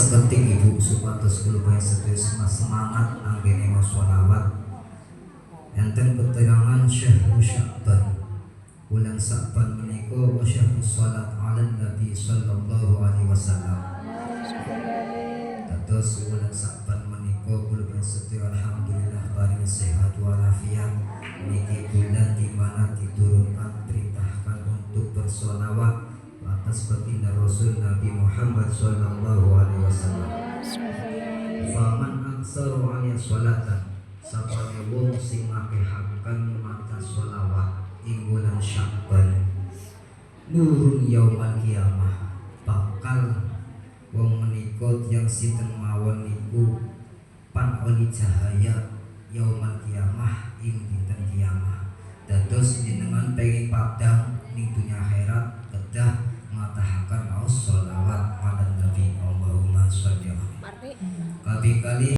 sepenting ibu supados kula sedaya semangat anggene sholawat enten keterangan syahrul Sya'ban bulan Sya'ban menika wa syahrul salat ala Nabi sallallahu alaihi wasallam. Dados bulan Sya'ban menika kula sedaya alhamdulillah paring sehat walafiat niki bulan di mana diturunkan perintahkan untuk bersolawat atas baginda Rasul Nabi Muhammad sallallahu alaihi wasallam. Faman aksaru alaihi salatan sapane wong sing ngakehaken maca sholawat ing bulan Sya'ban nurun yaumal kiamah bakal wong menika yang sinten mawon niku panoli cahaya yaumal kiamah ing dinten kiamah. Dados jenengan pengin padang ning dunya akhirat kedah ngatahaken sholawat ala Nabi Allahumma sholli alaihi. Kali-kali